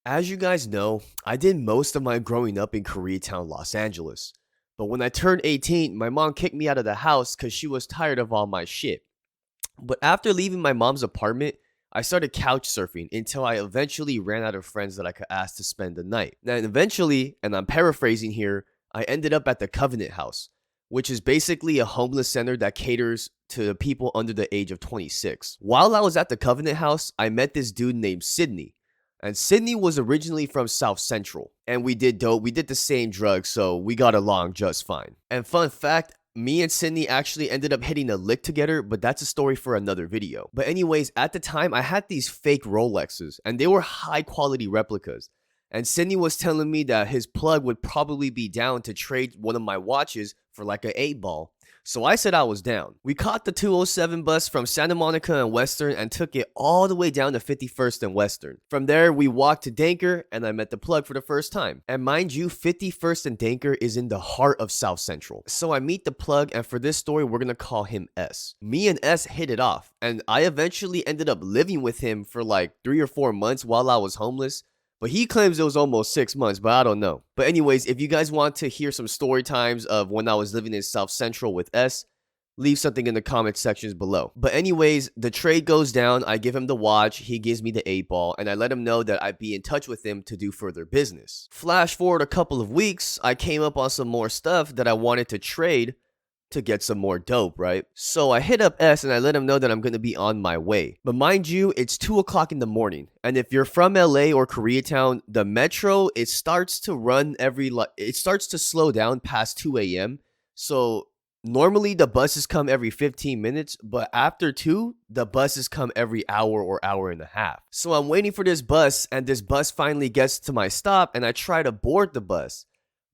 As you guys know, I did most of my growing up in Koreatown, Los Angeles. But when I turned 18, my mom kicked me out of the house because she was tired of all my shit. But after leaving my mom's apartment, I started couch surfing until I eventually ran out of friends that I could ask to spend the night. Then eventually, and I'm paraphrasing here, I ended up at the Covenant House, which is basically a homeless center that caters to people under the age of 26. While I was at the Covenant House, I met this dude named Sydney. And Sydney was originally from South Central, and we did dope. We did the same drugs, so we got along just fine. And fun fact, me and Sydney actually ended up hitting a lick together, but that's a story for another video. But anyways, at the time, I had these fake Rolexes, and they were high quality replicas. And Sydney was telling me that his plug would probably be down to trade one of my watches for like an 8 ball. So I said I was down. We caught the 207 bus from Santa Monica and Western and took it all the way down to 51st and Western. From there, we walked to Danker and I met the plug for the first time. And mind you, 51st and Danker is in the heart of South Central. So I meet the plug, and for this story, we're gonna call him S. Me and S hit it off, and I eventually ended up living with him for like 3 or 4 months while I was homeless. But he claims it was almost 6 months, but I don't know. But anyways, if you guys want to hear some story times of when I was living in South Central with S, leave something in the comment sections below. But anyways, the trade goes down. I give him the watch, he gives me the 8 ball, and I let him know that I'd be in touch with him to do further business. Flash forward a couple of weeks, I came up on some more stuff that I wanted to trade to get some more dope, right? So I hit up S and I let him know that I'm gonna be on my way. But mind you, it's 2 o'clock in the morning. And if you're from LA or Koreatown, the metro, it starts to run it starts to slow down past 2 a.m. So normally the buses come every 15 minutes, but after 2, the buses come every hour or hour and a half. So I'm waiting for this bus, and this bus finally gets to my stop, and I try to board the bus.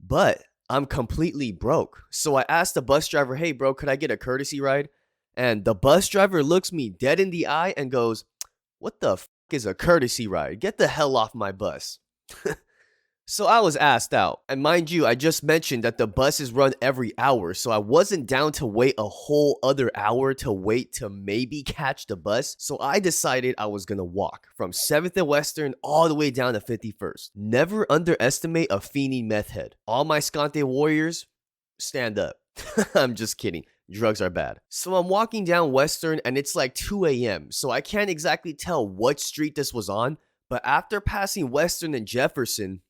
But I'm completely broke. So I asked the bus driver, hey, bro, could I get a courtesy ride? And the bus driver looks me dead in the eye and goes, what the f is a courtesy ride? Get the hell off my bus. So I was asked out. And mind you, I just mentioned that the buses run every hour, so I wasn't down to wait a whole other hour to wait to maybe catch the bus. So I decided I was gonna walk from 7th and Western all the way down to 51st. Never underestimate a fiending meth head. All my Scante warriors, stand up. I'm just kidding. Drugs are bad. So I'm walking down Western and it's like 2 a.m. So I can't exactly tell what street this was on. But after passing Western and Jefferson,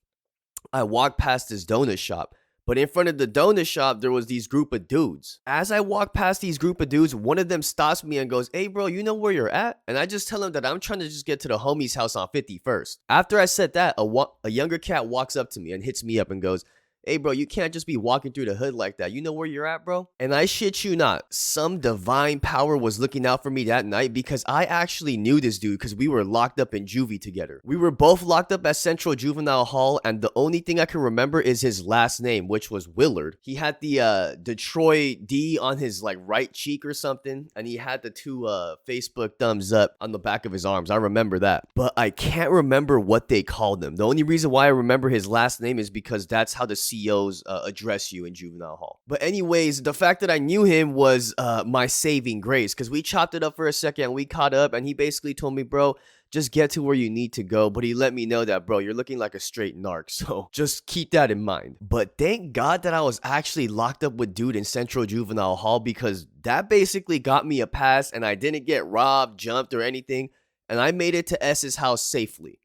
I walked past this donut shop, but in front of the donut shop, there was these group of dudes. As I walk past these group of dudes, one of them stops me and goes, hey bro, you know where you're at? And I just tell him that I'm trying to just get to the homie's house on 51st. After I said that, a younger cat walks up to me and hits me up and goes, hey bro, you can't just be walking through the hood like that. You know where you're at, bro? And I shit you not, some divine power was looking out for me that night, because I actually knew this dude because we were locked up in juvie together. We were both locked up at Central Juvenile Hall, and the only thing I can remember is his last name, which was Willard. He had the Detroit D on his like right cheek or something, and he had the 2 Facebook thumbs up on the back of his arms. I remember that, but I can't remember what they called him. The only reason why I remember his last name is because that's how the COs address you in juvenile hall. But anyways, the fact that I knew him was my saving grace, because we chopped it up for a second and we caught up, and he basically told me, bro, just get to where you need to go. But he let me know that, bro, you're looking like a straight narc, so just keep that in mind. But thank God that I was actually locked up with dude in Central Juvenile Hall, because that basically got me a pass and I didn't get robbed, jumped, or anything, and I made it to S's house safely.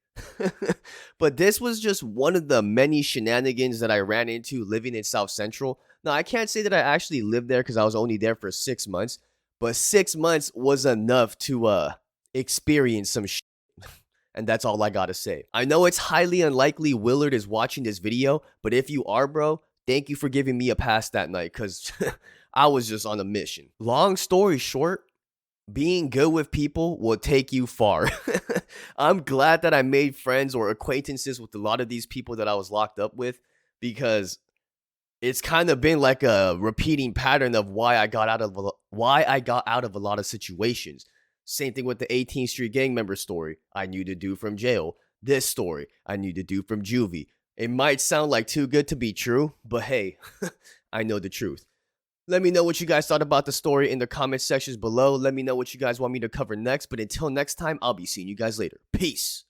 But this was just one of the many shenanigans that I ran into living in South Central. Now, I can't say that I actually lived there because I was only there for 6 months, but 6 months was enough to experience some shit. And that's all I gotta say. I know it's highly unlikely Willard is watching this video, but if you are, bro, thank you for giving me a pass that night, because I was just on a mission. Long story short, being good with people will take you far. I'm glad that I made friends or acquaintances with a lot of these people that I was locked up with, because it's kind of been like a repeating pattern of why I got out of a lot of situations. Same thing with the 18th Street gang member story. I knew the dude from jail. This story, I knew the dude from juvie. It might sound like too good to be true, but hey, I know the truth. Let me know what you guys thought about the story in the comment sections below. Let me know what you guys want me to cover next. But until next time, I'll be seeing you guys later. Peace.